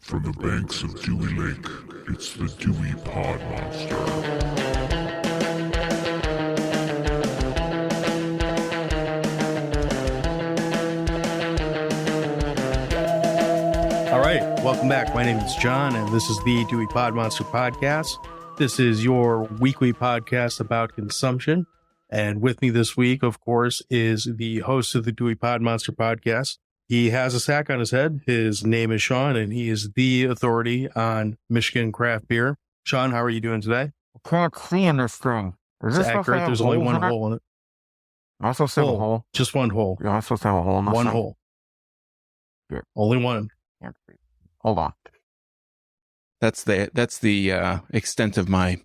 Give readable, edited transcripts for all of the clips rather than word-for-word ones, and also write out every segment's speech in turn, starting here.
From the banks of Dewey Lake, it's the Dewey Pod Monster. All right, welcome back. My name is John, and this is the Dewey Pod Monster podcast. This is your weekly podcast about consumption. And with me this week, of course, is the host of the Dewey Pod Monster podcast. He has a sack on his head. His name is Sean, and he is the authority on Michigan craft beer. Sean, how are you doing today? I can't see in this thing. Is It's this accurate. There's only one hole in it. I supposed to have a hole. Just one hole. Yeah, I'm supposed to have a hole in this One thing? hole. Yeah. Only one. Can't see. Hold on. That's the extent of my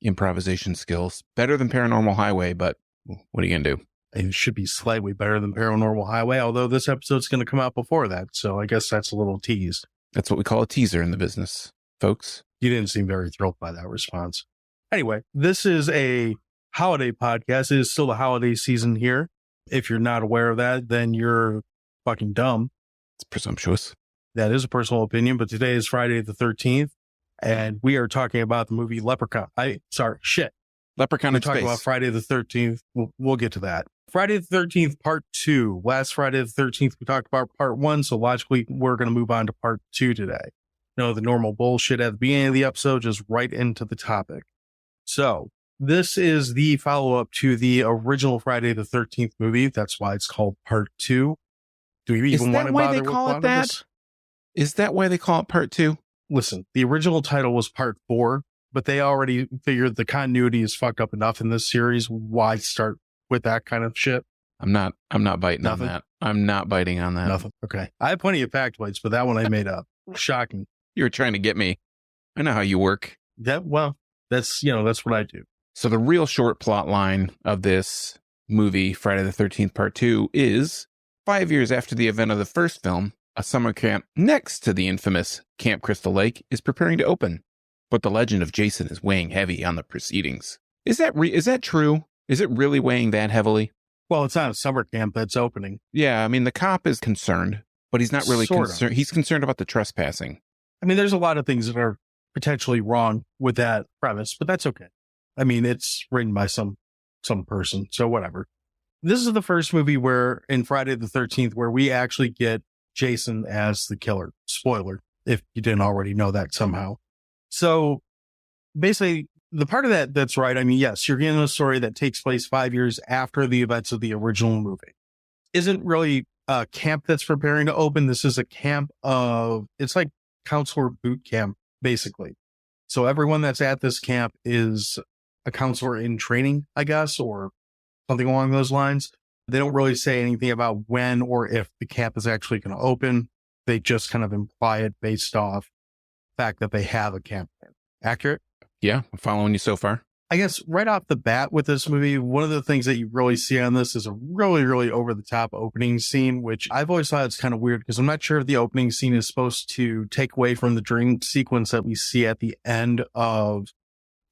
improvisation skills. Better than Paranormal Highway, but what are you gonna do? It should be slightly better than Paranormal Highway, although this episode's going to come out before that, so I guess that's a little teased. That's what we call a teaser in the business, folks. You didn't seem very thrilled by that response. Anyway, this is a holiday podcast. It is still the holiday season here. If you're not aware of that, then you're fucking dumb. It's presumptuous. That is a personal opinion, but today is Friday the 13th, and we are talking about the movie Leprechaun. Leprechaun We're in talking space. about Friday the 13th. We'll get to that. Friday the 13th, part 2. Last Friday the 13th, we talked about part 1, so logically, we're going to move on to part 2 today. No, the normal bullshit at the beginning of the episode, just right into the topic. So, this is the follow-up to the original Friday the 13th movie. That's why it's called part 2. Do we even want to bother with plot of this? Is that why they call it part 2? Listen, the original title was part 4, but they already figured the continuity is fucked up enough in this series. Why start with that kind of shit? I'm not biting Nothing? on that. I'm not biting on that. Nothing. Okay. I have plenty of factoids, but that one I made up. Shocking. You were trying to get me. I know how you work. That's what I do. So the real short plot line of this movie, Friday the 13th Part 2, is 5 years after the event of the first film, a summer camp next to the infamous Camp Crystal Lake is preparing to open. But the legend of Jason is weighing heavy on the proceedings. Is that true? Is it really weighing that heavily? Well, it's not a summer camp that's opening. Yeah, I mean, the cop is concerned, but he's not really Sort of. concerned. He's concerned about the trespassing. I mean, there's a lot of things that are potentially wrong with that premise, but that's okay. I mean, it's written by some person, so whatever. This is the first movie where, in Friday the 13th, where we actually get Jason as the killer. Spoiler, if you didn't already know that somehow. So, basically, the part of that that's right. I mean, yes, you're getting a story that takes place 5 years after the events of the original movie. Isn't really a camp that's preparing to open. This is a camp it's like counselor boot camp, basically. So everyone that's at this camp is a counselor in training, I guess, or something along those lines. They don't really say anything about when or if the camp is actually going to open. They just kind of imply it based off the fact that they have a camp. Accurate? Yeah, I'm following you so far. I guess right off the bat with this movie, one of the things that you really see on this is a really, really over the top opening scene, which I've always thought it's kind of weird because I'm not sure if the opening scene is supposed to take away from the dream sequence that we see at the end of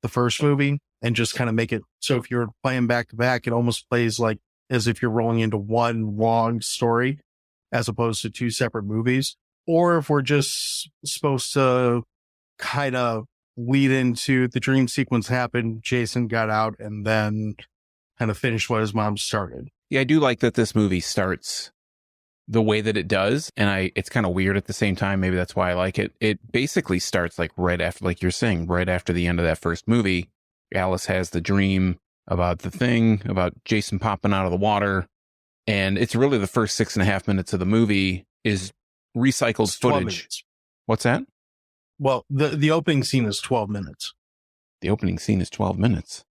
the first movie and just kind of make it so if you're playing back to back, it almost plays like as if you're rolling into one long story as opposed to two separate movies. Or if we're just supposed to kind of lead into the dream sequence happened, Jason got out, and then kind of finished what his mom started. Yeah, I do like that this movie starts the way that it does, and it's kind of weird at the same time. Maybe that's why I like it. It basically starts like right after, like you're saying, right after the end of that first movie. Alice has the dream about the thing, about Jason popping out of the water, and it's really the first 6.5 minutes of the movie is recycled footage. Minutes. What's that? Well, the opening scene is 12 minutes. The opening scene is 12 minutes.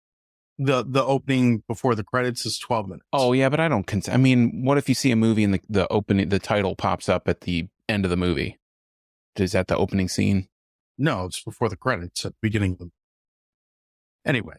The opening before the credits is 12 minutes. Oh, yeah, but I don't I mean, what if you see a movie and the opening, the title pops up at the end of the movie? Is that the opening scene? No, it's before the credits at the beginning of the Anyway.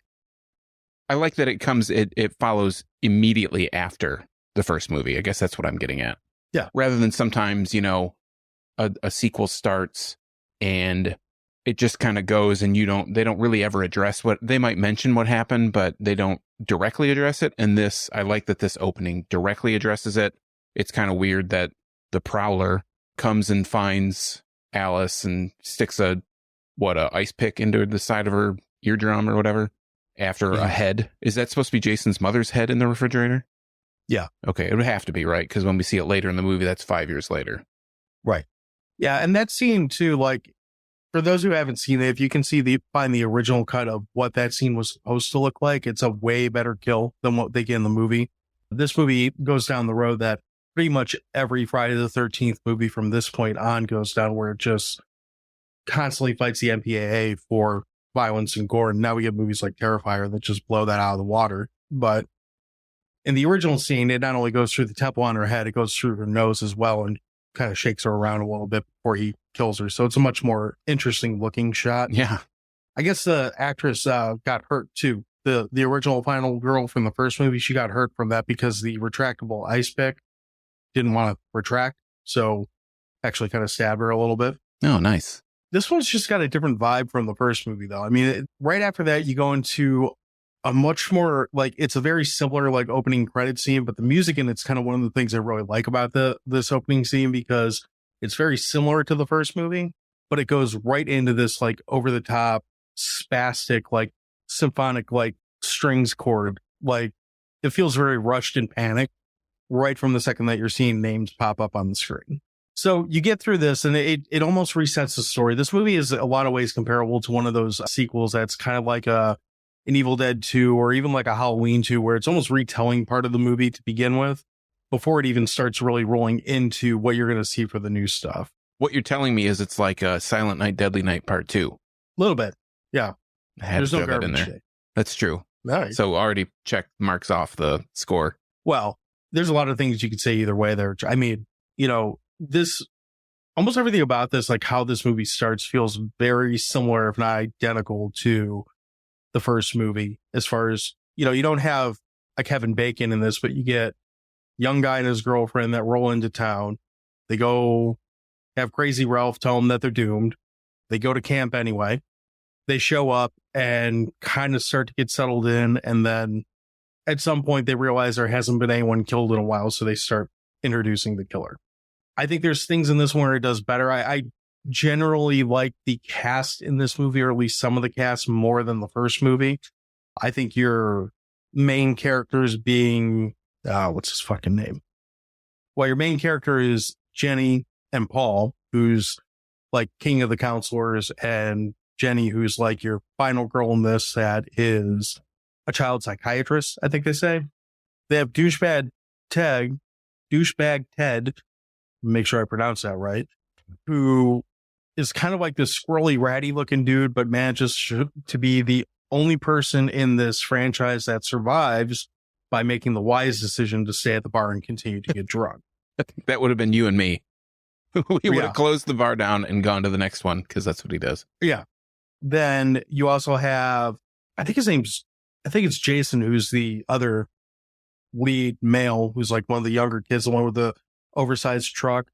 I like that it follows immediately after the first movie. I guess that's what I'm getting at. Yeah. Rather than sometimes, a sequel starts and it just kind of goes and they don't really ever address they might mention what happened, but they don't directly address it. And I like that this opening directly addresses it. It's kind of weird that the Prowler comes and finds Alice and sticks a ice pick into the side of her eardrum or whatever after a head. Is that supposed to be Jason's mother's head in the refrigerator? Yeah. Okay, it would have to be, right? Because when we see it later in the movie, that's 5 years later. Right. Yeah, and that scene too, like, for those who haven't seen it, if you can find the original cut of what that scene was supposed to look like, it's a way better kill than what they get in the movie. This movie goes down the road that pretty much every Friday the 13th movie from this point on goes down, where it just constantly fights the MPAA for violence and gore. And now we get movies like Terrifier that just blow that out of the water. But in the original scene, it not only goes through the temple on her head, it goes through her nose as well and kind of shakes her around a little bit before he kills her. So it's a much more interesting looking shot. Yeah. I guess the actress got hurt too. The original final girl from the first movie, she got hurt from that because the retractable ice pick didn't want to retract. So actually kind of stabbed her a little bit. Oh, nice. This one's just got a different vibe from the first movie, though. I mean, right after that, you go into a much more, like, it's a very similar, like, opening credit scene, but the music in it's kind of one of the things I really like about this opening scene, because it's very similar to the first movie, but it goes right into this, like, over-the-top, spastic, like, symphonic, like, strings chord. Like, it feels very rushed and panicked right from the second that you're seeing names pop up on the screen. So you get through this and it almost resets the story. This movie is a lot of ways comparable to one of those sequels that's kind of like an Evil Dead 2 or even like a Halloween 2, where it's almost retelling part of the movie to begin with before it even starts really rolling into what you're going to see for the new stuff. What you're telling me is it's like a Silent Night, Deadly Night Part 2. A little bit. Yeah. I had There's to no throw that in garbage there. day. That's true. Nice. So already checked marks off the score. Well, there's a lot of things you could say either way there. I mean, you know, almost everything about this, like how this movie starts, feels very similar, if not identical, to the first movie. As far as, you know, you don't have a Kevin Bacon in this, but you get young guy and his girlfriend that roll into town. They go have Crazy Ralph tell them that they're doomed. They go to camp anyway. They show up and kind of start to get settled in. And then at some point they realize there hasn't been anyone killed in a while. So they start introducing the killer. I think there's things in this one where it does better. I generally like the cast in this movie, or at least some of the cast, more than the first movie. I think your main characters being, what's his fucking name? Well, your main character is Jenny and Paul, who's like king of the counselors, and Jenny, who's like your final girl in this, that is a child psychiatrist, I think they say. They have douchebag Ted, make sure I pronounce that right, who is kind of like this squirrely, ratty looking dude, but manages to be the only person in this franchise that survives by making the wise decision to stay at the bar and continue to get drunk. I think that would have been you and me. We would have closed the bar down and gone to the next one, because that's what he does. Yeah. Then you also have, I think it's Jason, who's the other lead male, who's like one of the younger kids, the one with the oversized truck,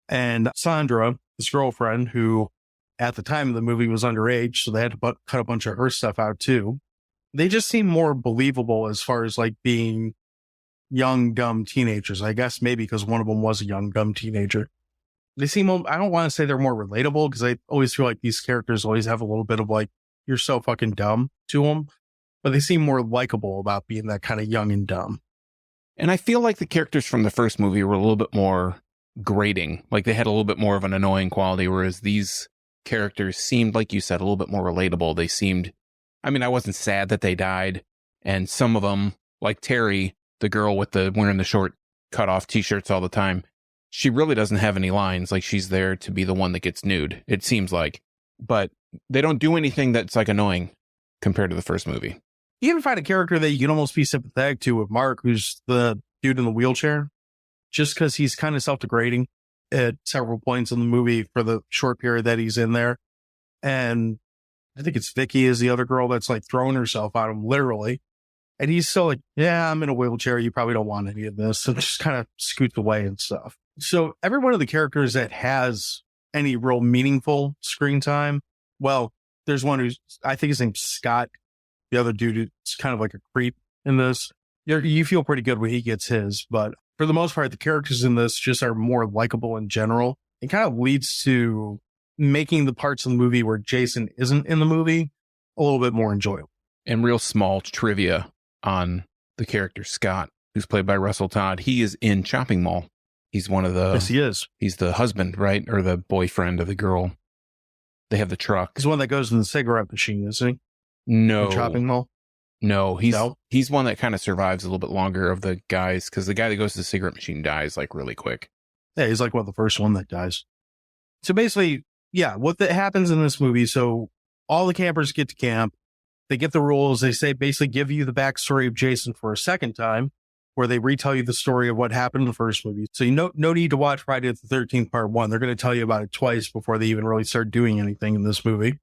and Sandra, his girlfriend, who at the time of the movie was underage, so they had to cut a bunch of her stuff out too. They just seem more believable as far as like being young, dumb teenagers. I guess maybe because one of them was a young, dumb teenager. They seem, I don't want to say they're more relatable, because I always feel like these characters always have a little bit of like, you're so fucking dumb to them, but they seem more likable about being that kind of young and dumb. And I feel like the characters from the first movie were a little bit more grating. Like they had a little bit more of an annoying quality, whereas these characters seemed, like you said, a little bit more relatable. They seemed, I mean, I wasn't sad that they died. And some of them, like Terry, the girl with the wearing the short cut off t-shirts all the time, she really doesn't have any lines. Like she's there to be the one that gets nude, it seems like. But they don't do anything that's like annoying compared to the first movie. You even find a character that you can almost be sympathetic to with Mark, who's the dude in the wheelchair, just because he's kind of self-degrading at several points in the movie for the short period that he's in there. And I think it's Vicky is the other girl that's like throwing herself at him, literally. And he's still like, yeah, I'm in a wheelchair. You probably don't want any of this. So just kind of scoots away and stuff. So every one of the characters that has any real meaningful screen time, well, there's one who's, I think his name's Scott. The other dude is kind of like a creep in this. You feel pretty good when he gets his, but for the most part, the characters in this just are more likable in general. It kind of leads to making the parts of the movie where Jason isn't in the movie a little bit more enjoyable. And real small trivia on the character Scott, who's played by Russell Todd. He is in Chopping Mall. He's one of the... Yes, he is. He's the husband, right? Or the boyfriend of the girl. They have the truck. He's the one that goes in the cigarette machine, isn't he? No. In Chopping Mall? No, he's one that kind of survives a little bit longer of the guys, because the guy that goes to the cigarette machine dies like really quick. Yeah, he's like one of the first one that dies. So basically, yeah, what happens in this movie, so all the campers get to camp, they get the rules, they say basically give you the backstory of Jason for a second time, where they retell you the story of what happened in the first movie. So no need to watch Friday the 13th Part 1. They're going to tell you about it twice before they even really start doing anything in this movie.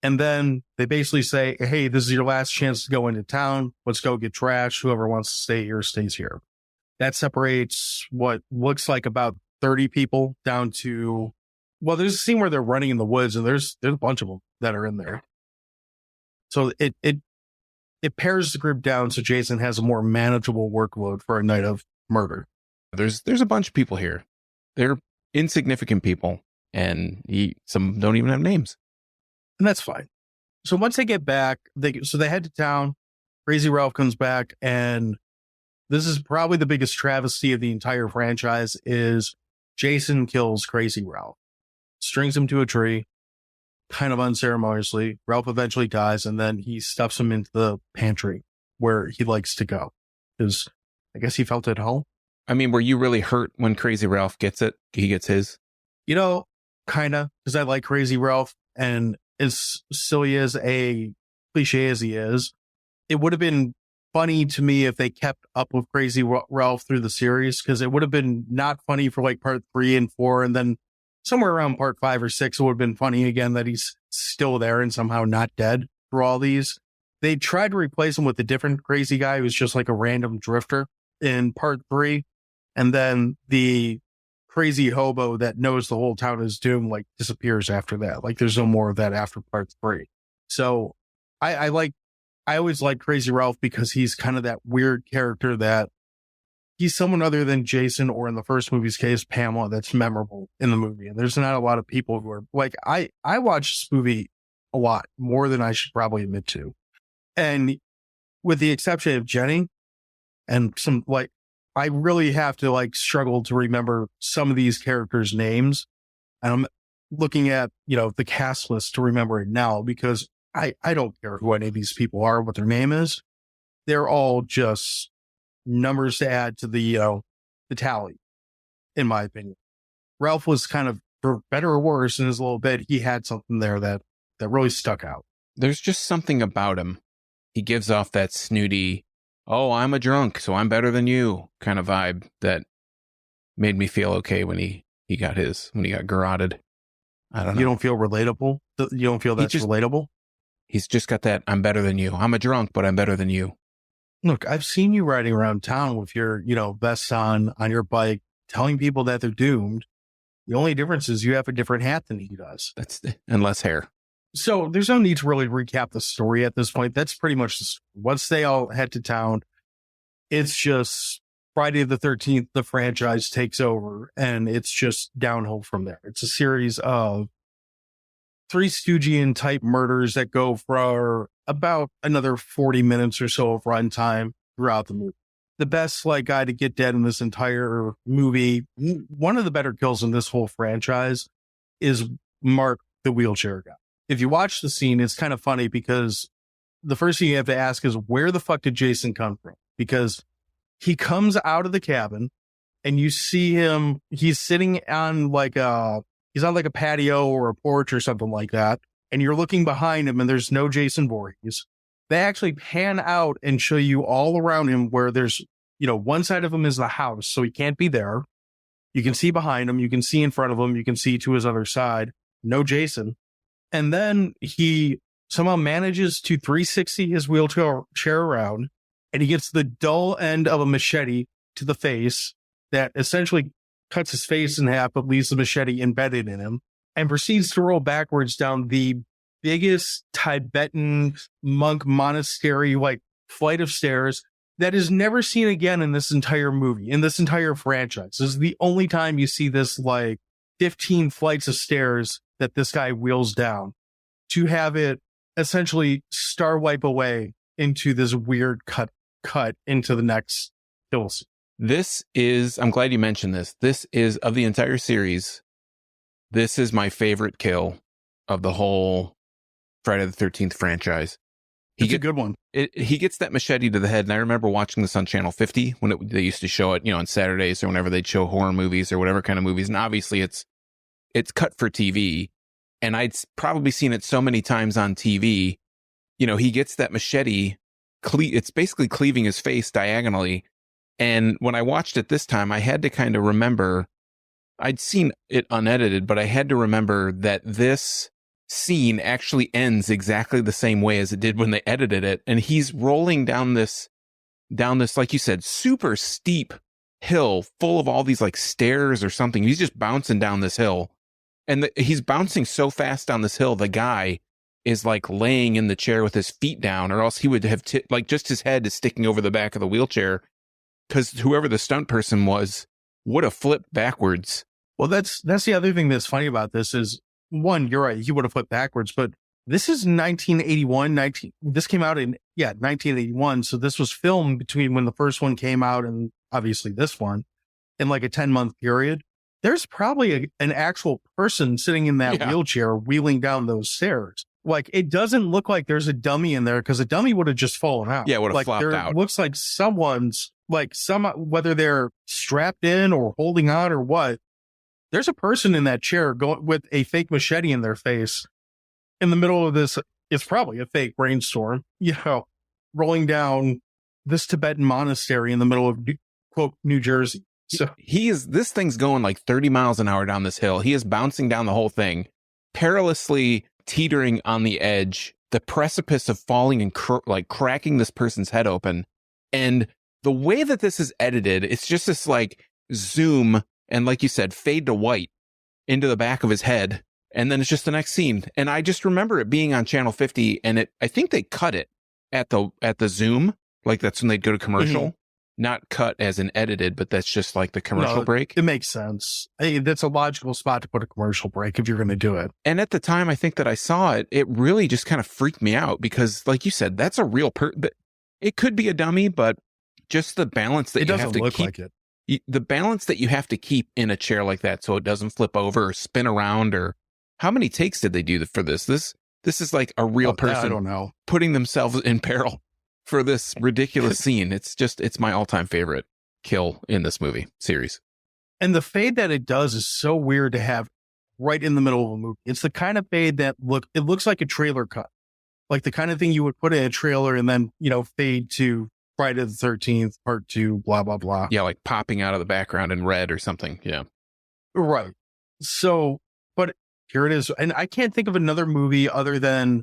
And then they basically say, hey, this is your last chance to go into town. Let's go get trash. Whoever wants to stay here stays here. That separates what looks like about 30 people down to, well, there's a scene where they're running in the woods, and there's a bunch of them that are in there. So it pares the group down so Jason has a more manageable workload for a night of murder. There's a bunch of people here. They're insignificant people, and some don't even have names. And that's fine. So once they get back, they head to town. Crazy Ralph comes back, and this is probably the biggest travesty of the entire franchise is Jason kills Crazy Ralph, strings him to a tree, kind of unceremoniously. Ralph eventually dies, and then he stuffs him into the pantry where he likes to go, because I guess he felt at home. I mean, were you really hurt when Crazy Ralph gets it? He gets his? Kind of, because I like Crazy Ralph, and as silly as a cliche as he is, it would have been funny to me if they kept up with Crazy Ralph through the series, because it would have been not funny for like part 3 and 4, and then somewhere around part 5 or 6, it would have been funny again that he's still there and somehow not dead through all these. They tried to replace him with a different crazy guy who's just like a random drifter in part 3, and then the crazy hobo that knows the whole town is doomed like disappears after that. Like there's no more of that after part 3. So I always like Crazy Ralph because he's kind of that weird character that he's someone other than Jason, or in the first movie's case, Pamela, that's memorable in the movie. And there's not a lot of people who are like, I watch this movie a lot more than I should probably admit to. And with the exception of Jenny and some, like, I really have to like struggle to remember some of these characters' names. And I'm looking at, the cast list to remember it now, because I don't care who any of these people are, what their name is. They're all just numbers to add to the tally, in my opinion. Ralph was kind of, for better or worse, in his little bit, he had something there that really stuck out. There's just something about him. He gives off that snooty, oh, I'm a drunk, so I'm better than you kind of vibe that made me feel okay when he got garroted. I don't know. You don't feel relatable? You don't feel that's relatable? He's just got that, I'm better than you. I'm a drunk, but I'm better than you. Look, I've seen you riding around town with your, vest on your bike, telling people that they're doomed. The only difference is you have a different hat than he does. And less hair. So there's no need to really recap the story at this point. That's pretty much the story. Once they all head to town, it's just Friday the 13th, the franchise takes over, and it's just downhill from there. It's a series of Three Stoogian type murders that go for about another 40 minutes or so of runtime throughout the movie. The best guy to get dead in this entire movie, one of the better kills in this whole franchise, is Mark, the wheelchair guy. If you watch the scene, it's kind of funny because the first thing you have to ask is, where the fuck did Jason come from? Because he comes out of the cabin and you see him, he's sitting on he's on a patio or a porch or something like that. And you're looking behind him and there's no Jason Voorhees. They actually pan out and show you all around him where there's, one side of him is the house, so he can't be there. You can see behind him. You can see in front of him. You can see to his other side. No Jason. And then he somehow manages to 360 his wheelchair around, and he gets the dull end of a machete to the face that essentially cuts his face in half, but leaves the machete embedded in him, and proceeds to roll backwards down the biggest Tibetan monk monastery flight of stairs that is never seen again in this entire movie, in this entire franchise. This is the only time you see this 15 flights of stairs that this guy wheels down to have it essentially star wipe away into this weird cut into the next kill scene. This is, I'm glad you mentioned this. This is, of the entire series, this is my favorite kill of the whole Friday the 13th franchise. It's a good one. He gets that machete to the head, and I remember watching this on Channel 50 when they used to show it, on Saturdays or whenever they'd show horror movies or whatever kind of movies. And obviously it's cut for TV, and I'd probably seen it so many times on TV. He gets that machete, it's basically cleaving his face diagonally. And when I watched it this time, I had to kind of remember, I'd seen it unedited, but I had to remember that this scene actually ends exactly the same way as it did when they edited it. And he's rolling down this, like you said, super steep hill full of all these like stairs or something. He's just bouncing down this hill, and he's bouncing so fast down this hill. The guy is like laying in the chair with his feet down, or else he would have like just his head is sticking over the back of the wheelchair, because whoever the stunt person was would have flipped backwards. Well, that's the other thing that's funny about this is, one, you're right, he would have flipped backwards, but this is 1981. This came out in 1981. So this was filmed between when the first one came out and obviously this one, in like a 10-month period. There's probably an actual person sitting in that wheelchair wheeling down those stairs. Like, it doesn't look like there's a dummy in there, because a dummy would have just fallen out. Yeah, would have like, flopped out. It looks like someone's whether they're strapped in or holding on or what, there's a person in that chair going with a fake machete in their face in the middle of this. It's probably a fake rainstorm, rolling down this Tibetan monastery in the middle of, quote, New Jersey. So this thing's going like 30 miles an hour down this hill. He is bouncing down the whole thing, perilously teetering on the edge, the precipice of falling and cracking this person's head open. And the way that this is edited, it's just this like zoom and, like you said, fade to white into the back of his head. And then it's just the next scene. And I just remember it being on Channel 50, and I think they cut it at the zoom. Like, that's when they'd go to commercial. Mm-hmm. Not cut as in edited, but that's just like the commercial break. It makes sense. That's a logical spot to put a commercial break if you're going to do it. And at the time, I think that I saw it, it really just kind of freaked me out, because, like you said, that's a real it could be a dummy, but just the balance that you have to keep. Like it. The balance that you have to keep in a chair like that, so it doesn't flip over or spin around. Or how many takes did they do for this? This is like a real person. I don't know. Putting themselves in peril for this ridiculous scene. It's my all-time favorite kill in this movie series. And the fade that it does is so weird to have right in the middle of a movie. It's the kind of fade that looks like a trailer cut, like the kind of thing you would put in a trailer and then, fade to Friday the 13th, part 2, blah, blah, blah. Yeah, like popping out of the background in red or something. Yeah. Right. So, but here it is. And I can't think of another movie other than,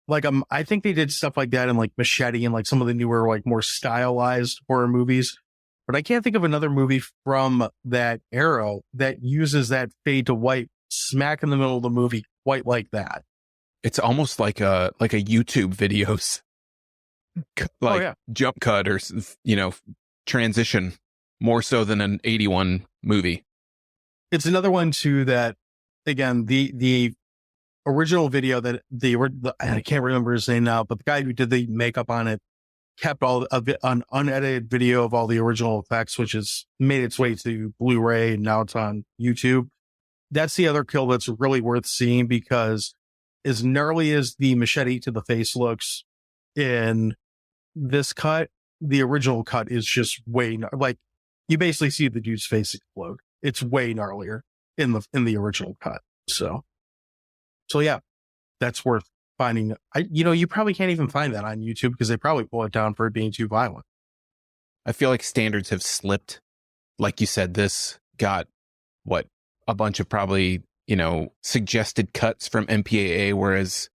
like, I think they did stuff like that in like Machete and like some of the newer, like more stylized horror movies. But I can't think of another movie from that era that uses that fade to white smack in the middle of the movie quite like that. It's almost like a YouTube videos. Jump cut or, transition more so than an 81 movie. It's another one too that, again, the original video that I can't remember his name now, but the guy who did the makeup on it kept an unedited video of all the original effects, which has made its way to Blu-ray, and now it's on YouTube. That's the other kill that's really worth seeing, because as gnarly as the machete to the face looks in this cut, the original cut is just way like, you basically see the dude's face explode. It's way gnarlier in the original cut. So yeah, that's worth finding. You probably can't even find that on YouTube, because they probably pull it down for it being too violent. I feel like standards have slipped. Like you said, this got a bunch of probably, suggested cuts from MPAA, whereas,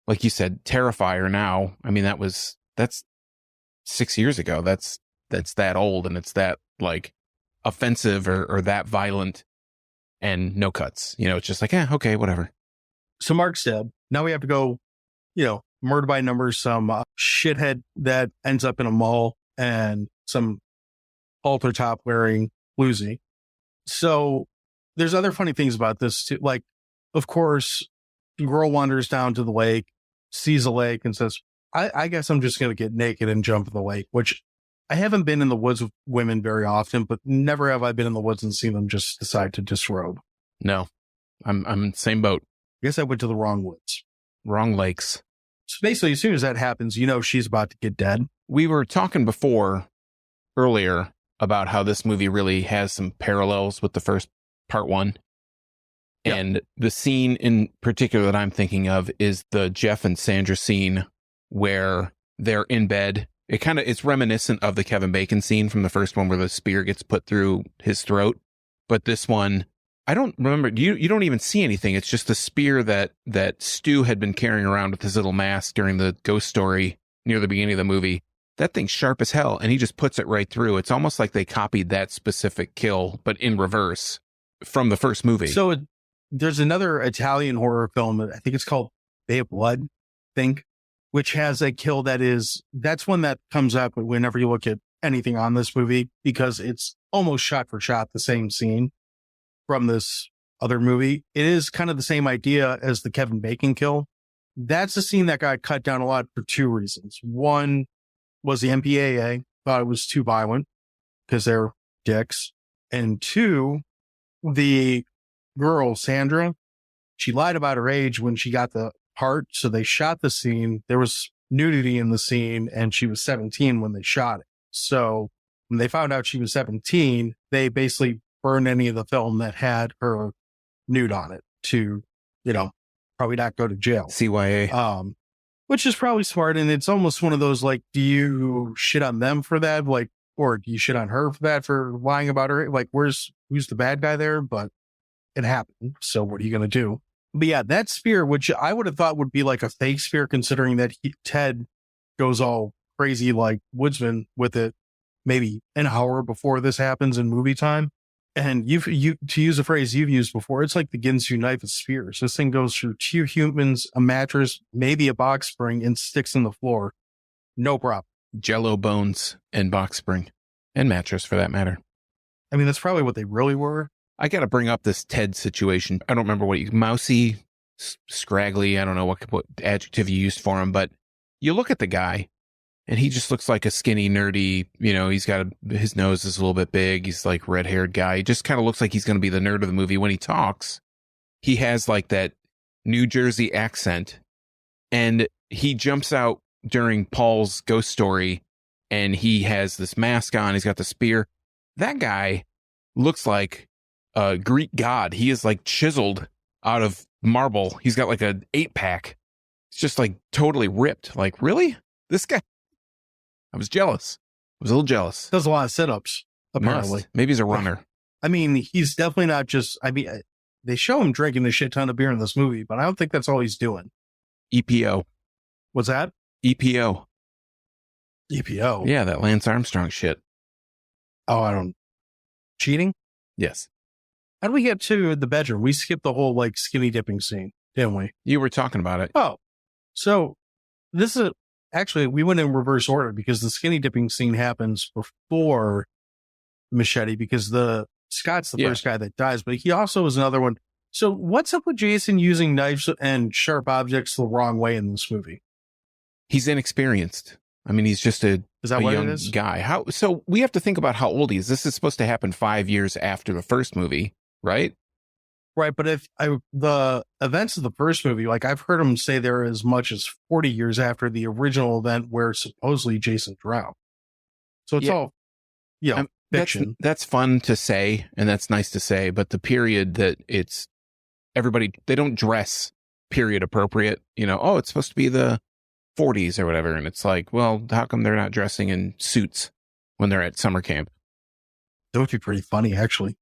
like you said, Terrifier now, I mean, that's 6 years ago. That's that old, and it's that like offensive or that violent, and no cuts. It's just like, okay, whatever. So Mark's dead. Now we have to go, murder by numbers, some shithead that ends up in a mall, and some halter top wearing bluesy. So there's other funny things about this too. Like, of course, the girl wanders down to the lake, sees a lake, and says, I guess I'm just going to get naked and jump in the lake, which I haven't been in the woods with women very often, but never have I been in the woods and seen them just decide to disrobe. No, I'm in the same boat. I guess I went to the wrong woods. Wrong lakes. So basically, as soon as that happens, you know she's about to get dead. We were talking earlier about how this movie really has some parallels with the first part one. Yeah. And the scene in particular that I'm thinking of is the Jeff and Sandra scene where they're in bed. It's reminiscent of the Kevin Bacon scene from the first one where the spear gets put through his throat. But this one, I don't remember. You don't even see anything. It's just the spear that Stu had been carrying around with his little mask during the ghost story near the beginning of the movie. That thing's sharp as hell, and he just puts it right through. It's almost like they copied that specific kill, but in reverse from the first movie. So there's another Italian horror film, I think it's called Bay of Blood, which has a kill that's one that comes up whenever you look at anything on this movie, because it's almost shot for shot the same scene from this other movie. It is kind of the same idea as the Kevin Bacon kill. That's a scene that got cut down a lot for two reasons. One was the MPAA thought it was too violent because they're dicks. And two, the girl, Sandra, she lied about her age when she got the part. So they shot the scene. There was nudity in the scene, and she was 17 when they shot it. So when they found out she was 17, they basically burned any of the film that had her nude on it to, probably not go to jail. CYA. Which is probably smart. And it's almost one of those, like, do you shit on them for that? Like, or do you shit on her for that, for lying about her? Like, who's the bad guy there? But it happened. So what are you going to do? But yeah, that spear, which I would have thought would be like a fake spear, considering that Ted goes all crazy like woodsman with it maybe an hour before this happens in movie time. And you to use a phrase you've used before, it's like the Ginsu knife of spears. This thing goes through two humans, a mattress, maybe a box spring, and sticks in the floor. No problem. Jello bones and box spring and mattress for that matter. I mean, that's probably what they really were. I got to bring up this Ted situation. I don't remember mousy, scraggly. I don't know what adjective you used for him, but you look at the guy and he just looks like a skinny, nerdy, he's got his nose is a little bit big. He's like red-haired guy. He just kind of looks like he's going to be the nerd of the movie. When he talks, he has like that New Jersey accent, and he jumps out during Paul's ghost story and he has this mask on. He's got the spear. That guy looks like a Greek god. He is like chiseled out of marble. He's got like an 8-pack. It's just like totally ripped. Like, really? This guy? I was jealous. I was a little jealous. Does a lot of sit-ups, apparently. Maybe he's a runner. I mean, he's definitely not just, they show him drinking a shit ton of beer in this movie, but I don't think that's all he's doing. EPO. What's that? EPO. EPO? Yeah, that Lance Armstrong shit. Oh, cheating? Yes. How do we get to the bedroom? We skipped the whole, like, skinny dipping scene, didn't we? You were talking about it. Oh, so this is, actually, we went in reverse order because the skinny dipping scene happens before Machete, because Scott's the first guy that dies, but he also is another one. So what's up with Jason using knives and sharp objects the wrong way in this movie? He's inexperienced. I mean, he's just a young it is? guy. So we have to think about how old he is. This is supposed to happen 5 years after the first movie, right? Right, but if the events of the first movie, like I've heard him say they're as much as 40 years after the original event where supposedly Jason drowned. So it's all, fiction. That's fun to say, and that's nice to say, but the period that it's everybody, they don't dress period appropriate. It's supposed to be the 40s or whatever, and it's like, well, how come they're not dressing in suits when they're at summer camp? That would be pretty funny, actually.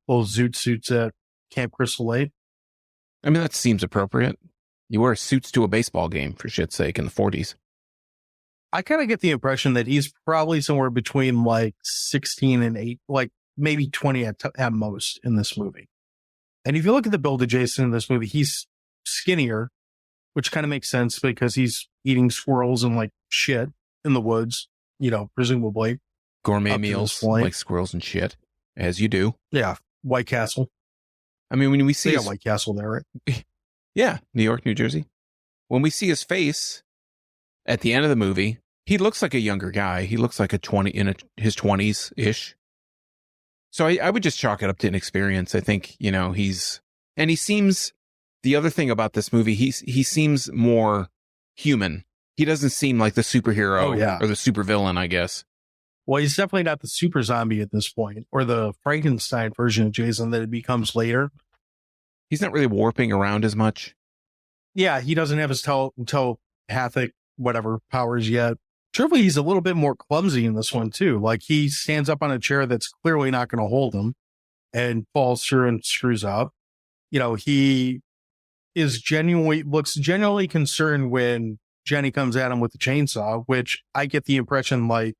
Little zoot suits at Camp Crystal Lake. I mean, that seems appropriate. You wear suits to a baseball game, for shit's sake, in the 40s. I kind of get the impression that he's probably somewhere between like 16 and 8, like maybe 20 at most in this movie. And if you look at the build of Jason in this movie, he's skinnier, which kind of makes sense because he's eating squirrels and like shit in the woods, presumably. Gourmet meals like squirrels and shit, as you do. Yeah. White Castle. I mean, when we see They got his, White Castle there, right? yeah, New York, New Jersey. When we see his face at the end of the movie, he looks like a younger guy. He looks like his 20s ish. So I would just chalk it up to inexperience. I think, he seems, the other thing about this movie, he seems more human. He doesn't seem like the superhero or the supervillain, I guess. Well, he's definitely not the super zombie at this point, or the Frankenstein version of Jason that it becomes later. He's not really warping around as much. Yeah, he doesn't have his telepathic whatever powers yet. Truthfully, he's a little bit more clumsy in this one too. Like, he stands up on a chair that's clearly not going to hold him and falls through and screws up. He looks genuinely concerned when Jenny comes at him with the chainsaw, which I get the impression, like,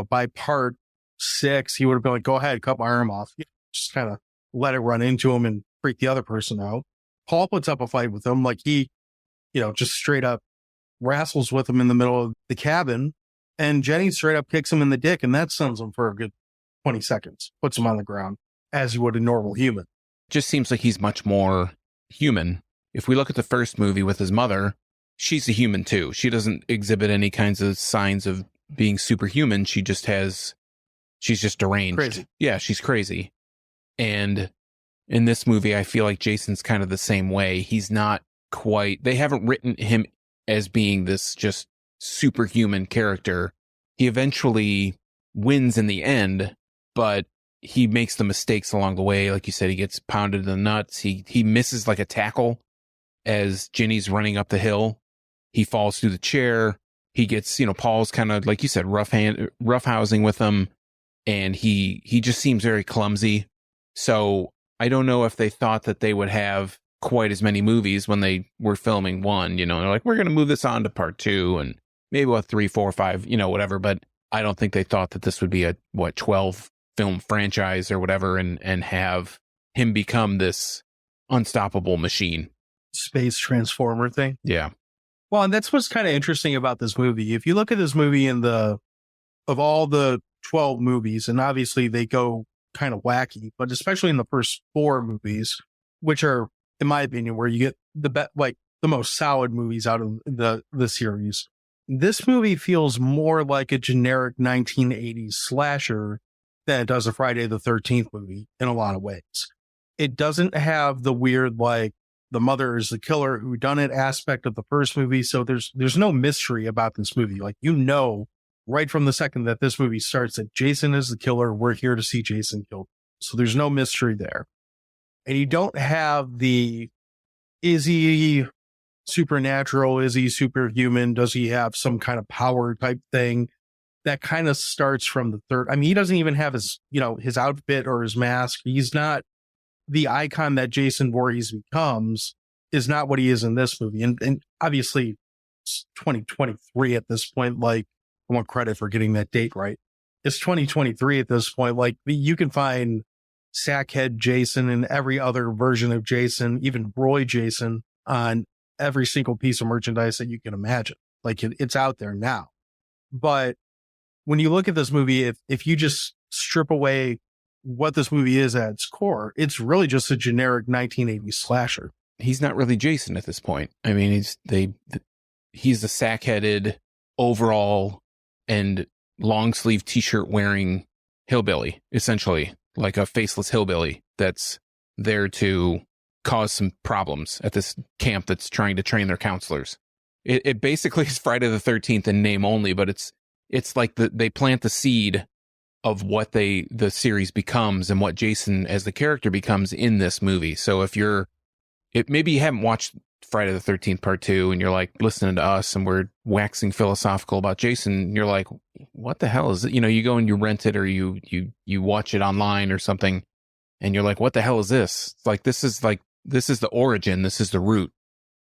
by part 6, he would have been like, go ahead, cut my arm off. Just kind of let it run into him and freak the other person out. Paul puts up a fight with him. Like, he, just straight up wrestles with him in the middle of the cabin, and Jenny straight up kicks him in the dick, and that sends him for a good 20 seconds, puts him on the ground as you would a normal human. Just seems like he's much more human. If we look at the first movie with his mother, she's a human too. She doesn't exhibit any kinds of signs of being superhuman. She's just deranged. Crazy. Yeah, she's crazy. And in this movie, I feel like Jason's kind of the same way. He's not quite, they haven't written him as being this just superhuman character. He eventually wins in the end, but he makes the mistakes along the way. Like you said, he gets pounded in the nuts. He misses like a tackle as Ginny's running up the hill. He falls through the chair. He gets, Paul's kind of, like you said, roughhousing with him, and he just seems very clumsy. So I don't know if they thought that they would have quite as many movies when they were filming one. They're like, we're going to move this on to part 2, and maybe 3, 4, 5, whatever. But I don't think they thought that this would be a 12 film franchise or whatever, and have him become this unstoppable machine. Space transformer thing. Yeah. Well, and that's what's kind of interesting about this movie. If you look at this movie of all the 12 movies, and obviously they go kind of wacky, but especially in the first 4 movies, which are, in my opinion, where you get the most solid movies out of the series. This movie feels more like a generic 1980s slasher than it does a Friday the 13th movie in a lot of ways. It doesn't have the weird, like, the mother is the killer whodunit aspect of the first movie. So there's no mystery about this movie. Like, right from the second that this movie starts that Jason is the killer. We're here to see Jason killed. So there's no mystery there. And you don't have the, is he supernatural? Is he superhuman? Does he have some kind of power type thing? That kind of starts from the third. I mean, he doesn't even have his outfit or his mask. He's not the icon that Jason Voorhees becomes, is not what he is in this movie. And obviously it's 2023 at this point. Like, I want credit for getting that date right. It's 2023 at this point. Like, you can find Sackhead Jason and every other version of Jason, even Roy Jason, on every single piece of merchandise that you can imagine. Like, it's out there now. But when you look at this movie, if you just strip away what this movie is at its core, it's really just a generic 1980s slasher. He's not really Jason at this point. I mean, he's a sack-headed, overall and long sleeve t-shirt wearing hillbilly, essentially, like a faceless hillbilly that's there to cause some problems at this camp that's trying to train their counselors. It basically is Friday the 13th in name only, but it's like they plant the seed of what the series becomes and what Jason as the character becomes in this movie. So maybe you haven't watched Friday the 13th part 2 and you're like listening to us and we're waxing philosophical about Jason, you're like, what the hell is it? You go and you rent it or you watch it online or something and you're like, what the hell is this? It's like, this is the origin. This is the root.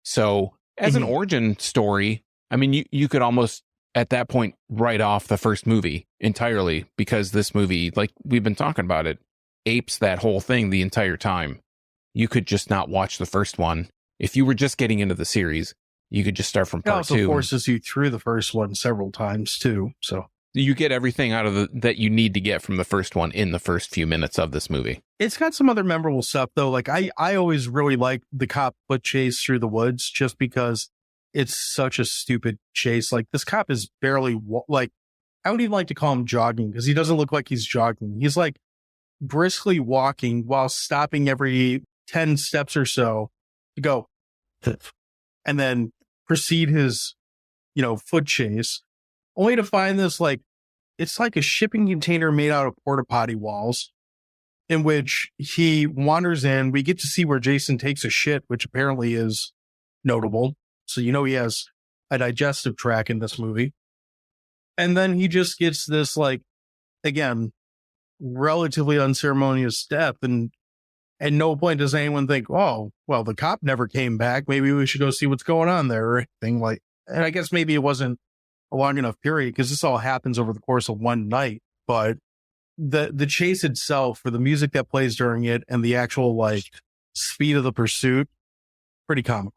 So as an origin story, I mean, you could almost at that point write off the first movie entirely, because this movie, like we've been talking about, it apes that whole thing the entire time. You could just not watch the first one. If you were just getting into the series, you could just start from part 2. It also forces you through the first one several times too. So you get everything out of that you need to get from the first one in the first few minutes of this movie. It's got some other memorable stuff though. Like I always really like the cop foot chase through the woods just because it's such a stupid chase. Like this cop is barely like, I don't even like to call him jogging because he doesn't look like he's jogging. He's like briskly walking while stopping every 10 steps or so to go and then proceed his, foot chase only to find this like, it's like a shipping container made out of porta potty walls in which he wanders in. We get to see where Jason takes a shit, which apparently is notable. So, he has a digestive tract in this movie. And then he just gets this, like, again, relatively unceremonious death. And at no point does anyone think, oh, well, the cop never came back. Maybe we should go see what's going on there or anything like. And I guess maybe it wasn't a long enough period because this all happens over the course of one night. But the chase itself, for the music that plays during it and the actual like speed of the pursuit, pretty comical.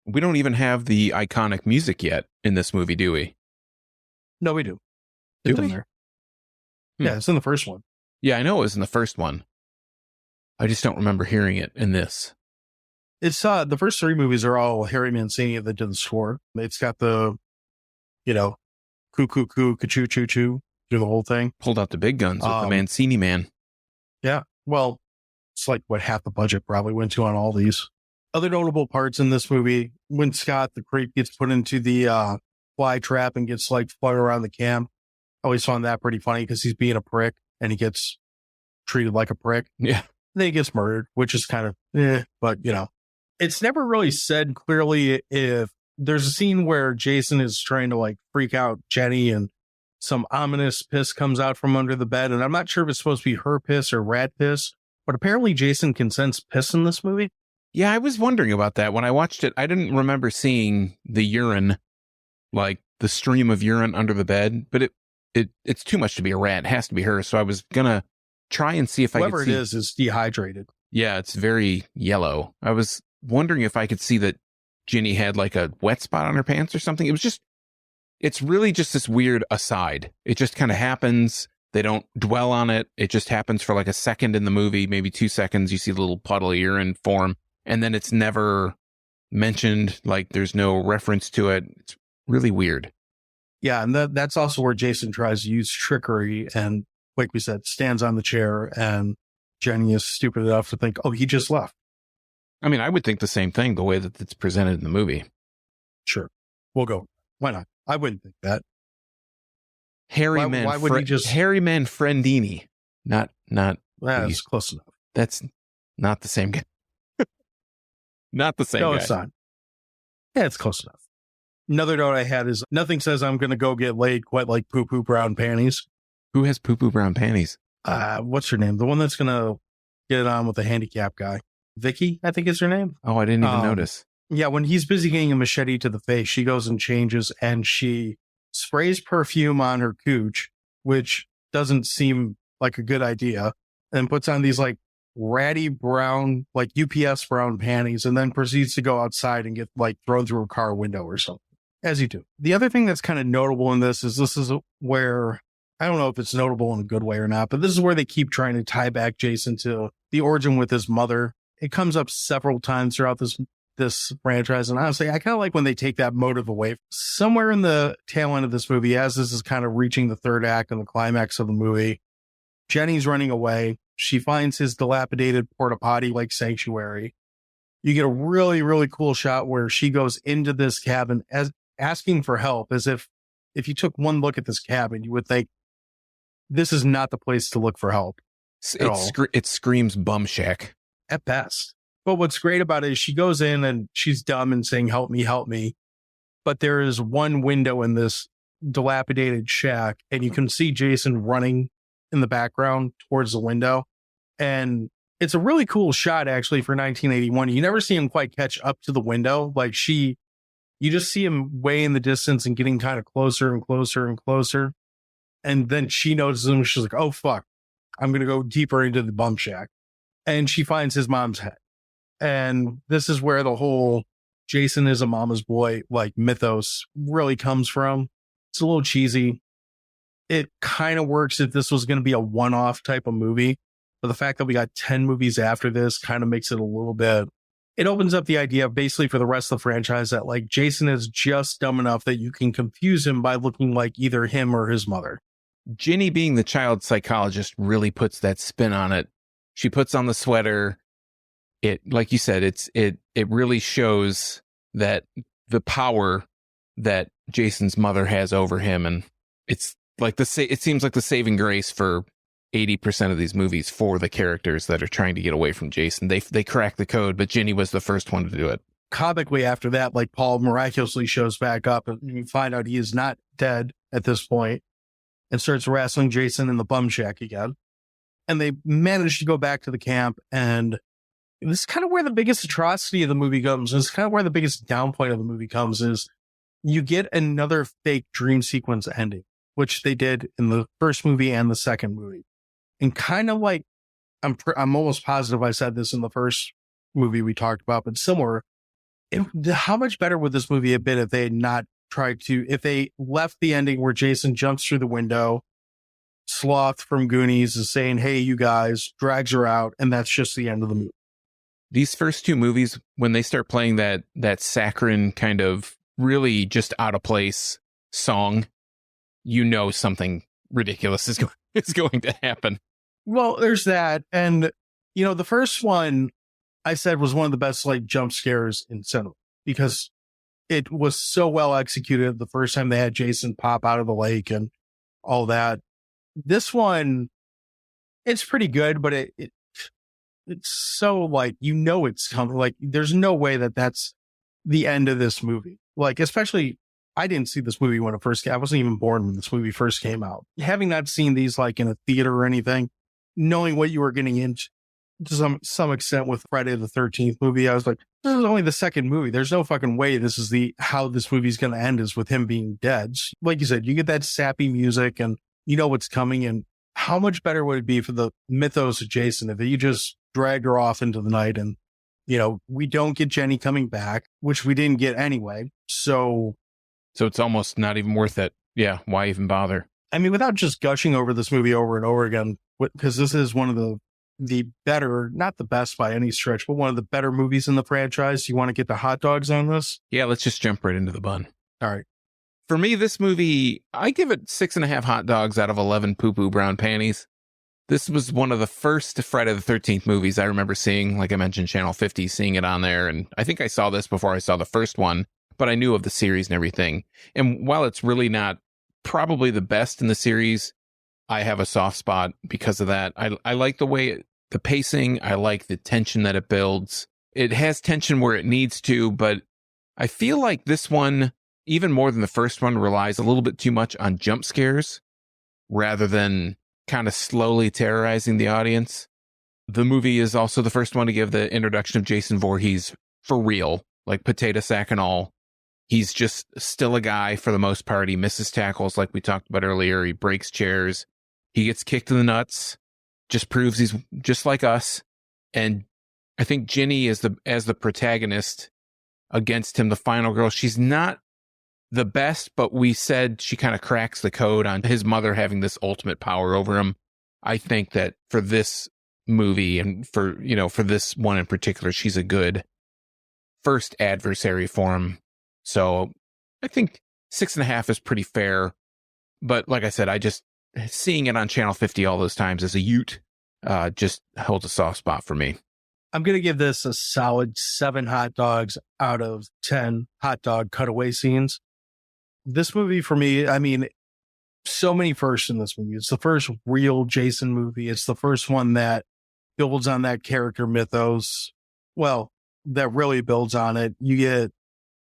We don't even have the iconic music yet in this movie, do we? No, we do. Do It's in we? there. Yeah, it's in the first one. Yeah, I know it was in the first one. I just don't remember hearing it in this. It's the first three movies are all Harry Mancini that did the score. It's got the, coo coo coo, ka-choo choo choo, do the whole thing. Pulled out the big guns with the Mancini man. Yeah. Well, it's like what half the budget probably went to on all these. Other notable parts in this movie, when Scott, the creep, gets put into the fly trap and gets like flung around the camp. I always found that pretty funny because he's being a prick and he gets treated like a prick. Yeah. Then he gets murdered, which is kind of, but it's never really said clearly if there's a scene where Jason is trying to like freak out Jenny and some ominous piss comes out from under the bed. And I'm not sure if it's supposed to be her piss or rat piss, but apparently Jason can sense piss in this movie. Yeah, I was wondering about that. When I watched it, I didn't remember seeing the urine, like the stream of urine under the bed, but it's too much to be a rat. It has to be her. So I was going to try and see if Whoever I could see. it is dehydrated. Yeah, it's very yellow. I was wondering if I could see that Ginny had like a wet spot on her pants or something. It's really just this weird aside. It just kind of happens. They don't dwell on it. It just happens for like a second in the movie, maybe 2 seconds. You see the little puddle of urine form, and then it's never mentioned. Like there's no reference to it. It's really weird. Yeah, and that's also where Jason tries to use trickery and, like we said, stands on the chair, and Jenny is stupid enough to think, oh, he just left. I mean, I would think the same thing, the way that it's presented in the movie. Sure. We'll go. Why not? I wouldn't think that. Harry Manfredini. Not That's close enough. That's not the same guy. Not the same guy. No, it's not. Yeah, it's close enough. Another note I had is nothing says I'm going to go get laid quite like Poo Poo Brown Panties. Who has poo poo brown panties? What's her name? The one that's going to get it on with the handicap guy. Vicky, I think is her name. Oh, I didn't even notice. Yeah, when he's busy getting a machete to the face, she goes and changes and she sprays perfume on her cooch, which doesn't seem like a good idea, and puts on these like ratty brown, like UPS brown panties, and then proceeds to go outside and get like thrown through a car window or something, as you do. The other thing that's kind of notable in this is where, I don't know if it's notable in a good way or not, but this is where they keep trying to tie back Jason to the origin with his mother. It comes up several times throughout this franchise. And honestly, I kind of like when they take that motive away. Somewhere in the tail end of this movie, as this is kind of reaching the third act and the climax of the movie, Jenny's running away. She finds his dilapidated porta potty like sanctuary. You get a really, really cool shot where she goes into this cabin as asking for help, as if you took one look at this cabin, you would think this is not the place to look for help. It screams bum shack. At best. But what's great about it is she goes in and she's dumb and saying, help me, help me. But there is one window in this dilapidated shack, and you can see Jason running in the background towards the window. And it's a really cool shot, actually, for 1981. You never see him quite catch up to the window. Like you just see him way in the distance and getting kind of closer and closer and closer. And then she notices him. She's like, oh, fuck, I'm going to go deeper into the bum shack. And she finds his mom's head. And this is where the whole Jason is a mama's boy, like mythos really comes from. It's a little cheesy. It kind of works if this was going to be a one-off type of movie. But the fact that we got 10 movies after this kind of makes it a little bit, it opens up the idea of basically for the rest of the franchise that like Jason is just dumb enough that you can confuse him by looking like either him or his mother. Ginny being the child psychologist really puts that spin on it. She puts on the sweater. It, like you said, it really shows that the power that Jason's mother has over him. And it's like it seems like the saving grace for 80% of these movies for the characters that are trying to get away from Jason. They crack the code, but Ginny was the first one to do it. Comically after that, like Paul miraculously shows back up and you find out he is not dead at this point and starts wrestling Jason in the bum shack again. And they manage to go back to the camp, and this is kind of where the biggest atrocity of the movie comes. This is kind of where the biggest down point of the movie comes is you get another fake dream sequence ending, which they did in the first movie and the second movie. And kind of like, I'm almost positive I said this in the first movie we talked about, but similar. How much better would this movie have been if they had not tried to, if they left the ending where Jason jumps through the window, Sloth from Goonies is saying, hey, you guys, drags her out, and that's just the end of the movie. These first two movies, when they start playing that saccharine kind of really just out of place song, you know something ridiculous is going to happen. Well, there's that. And, you know, the first one I said was one of the best like jump scares in cinema because it was so well executed the first time they had Jason pop out of the lake and all that. This one, it's pretty good, but it's so like, you know, it's coming. Like, there's no way that that's the end of this movie. Like, especially, I didn't see this movie when it first came. I wasn't even born when this movie first came out. Having not seen these like in a theater or anything, knowing what you were getting into to some extent with Friday the 13th movie, I was like, this is only the second movie. There's no fucking way this is how this movie's going to end is with him being dead. Like you said, you get that sappy music and you know what's coming. And how much better would it be for the mythos of Jason if you just drag her off into the night and, you know, we don't get Jenny coming back, which we didn't get anyway. So it's almost not even worth it. Yeah. Why even bother? I mean, without just gushing over this movie over and over again, because this is one of the better, not the best by any stretch, but one of the better movies in the franchise. You want to get the hot dogs on this? Yeah, let's just jump right into the bun. All right. For me, this movie, I give it 6.5 hot dogs out of 11 poo-poo brown panties. This was one of the first Friday the 13th movies I remember seeing, like I mentioned, Channel 50, seeing it on there. And I think I saw this before I saw the first one, but I knew of the series and everything. And while it's really not probably the best in the series, I have a soft spot because of that. I like the way the pacing. I like the tension that it builds. It has tension where it needs to, but I feel like this one, even more than the first one, relies a little bit too much on jump scares rather than kind of slowly terrorizing the audience. The movie is also the first one to give the introduction of Jason Voorhees for real, like potato sack and all. He's just still a guy for the most part. He misses tackles like we talked about earlier. He breaks chairs. He gets kicked in the nuts. Just proves he's just like us. And I think Ginny is as the protagonist against him, the final girl. She's not the best, but we said she kind of cracks the code on his mother having this ultimate power over him. I think that for this movie and for this one in particular, she's a good first adversary for him. So I think 6.5 is pretty fair. But like I said, seeing it on Channel 50 all those times as a Ute just holds a soft spot for me. I'm going to give this a solid 7 hot dogs out of 10 hot dog cutaway scenes. This movie for me, I mean, so many firsts in this movie. It's the first real Jason movie. It's the first one that builds on that character mythos. Well, that really builds on it.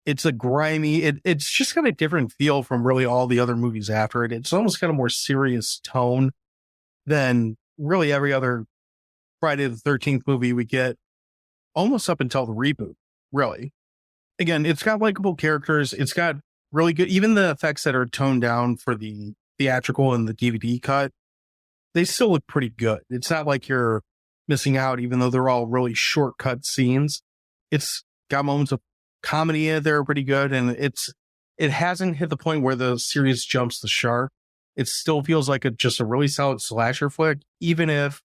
It's a grimy, it's just got a different feel from really all the other movies after it. It's almost got a more serious tone than really every other Friday the 13th movie we get almost up until the reboot, really. Again, it's got likable characters. It's got really good, even the effects that are toned down for the theatrical and the DVD cut, they still look pretty good. It's not like you're missing out, even though they're all really shortcut scenes. It's got moments of comedy in it that are pretty good, and it hasn't hit the point where the series jumps the shark. It still feels like just a really solid slasher flick, even if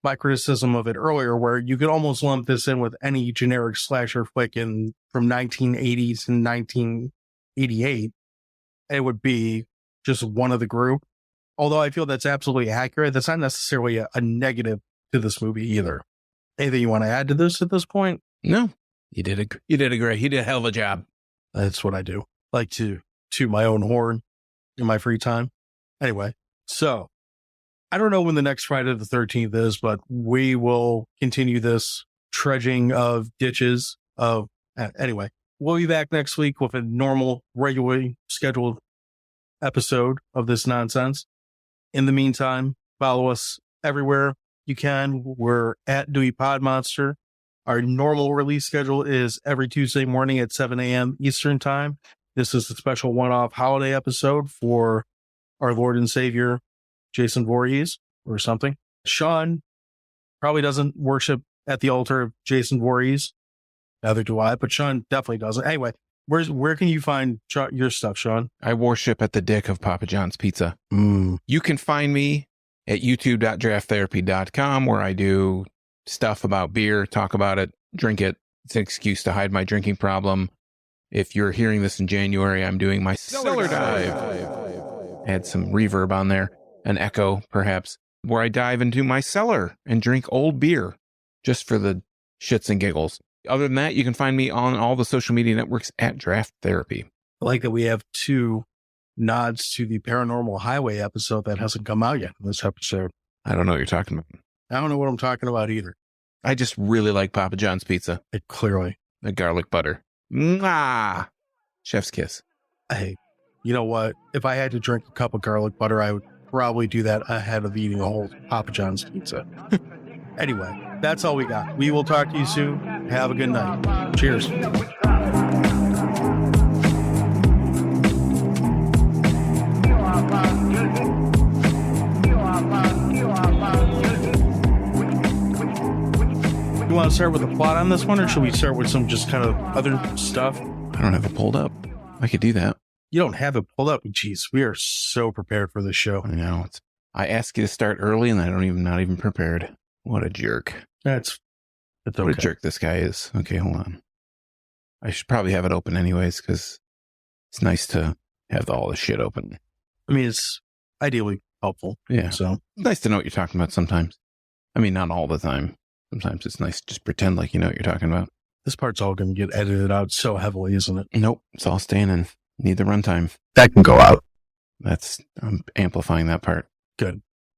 my criticism of it earlier, where you could almost lump this in with any generic slasher flick from 1980s and 1988. It would be just one of the group. Although I feel that's absolutely accurate, that's not necessarily a negative to this movie either. Anything you want to add to this at this point? No, you did a hell of a job. That's what I do. Like to toot my own horn in my free time. Anyway, so I don't know when the next Friday the 13th is, but we will continue this trudging of ditches of, anyway, we'll be back next week with a normal, regularly scheduled episode of this nonsense. In the meantime, follow us everywhere you can. We're at Dewey Pod Monster. Our normal release schedule is every Tuesday morning at 7 a.m. Eastern Time. This is a special one-off holiday episode for our Lord and Savior, Jason Voorhees, or something. Sean probably doesn't worship at the altar of Jason Voorhees. Neither do I, but Sean definitely doesn't. Anyway, where can you find your stuff, Sean? I worship at the dick of Papa John's Pizza. You can find me at youtube.drafttherapy.com, where I do stuff about beer, talk about it, drink it. It's an excuse to hide my drinking problem. If you're hearing this in January, I'm doing my cellar dive. Add some reverb on there, an echo perhaps, where I dive into my cellar and drink old beer just for the shits and giggles. Other than that, you can find me on all the social media networks at Draft Therapy. I like that we have 2 nods to the Paranormal Highway episode that hasn't come out yet in this episode. I don't know what you're talking about. I don't know what I'm talking about either. I just really like Papa John's Pizza. Clearly. The garlic butter. Mwah! Chef's kiss. Hey, you know what? If I had to drink a cup of garlic butter, I would probably do that ahead of eating a whole Papa John's pizza. Anyway, that's all we got. We will talk to you soon. Have a good night. Cheers. You want to start with the plot on this one, or should we start with some just kind of other stuff? I don't have it pulled up. I could do that. You don't have it pulled up. Jeez, we are so prepared for this show. I know. I asked you to start early, and not even prepared. What a jerk. It's okay. What a jerk this guy is. Okay, hold on. I should probably have it open anyways, because it's nice to have all the shit open. I mean, it's ideally helpful. Yeah. So it's nice to know what you're talking about sometimes. I mean, not all the time. Sometimes it's nice to just pretend like you know what you're talking about. This part's all going to get edited out so heavily, isn't it? Nope. It's all staying in. Need the runtime. That can go out. I'm amplifying that part. Good.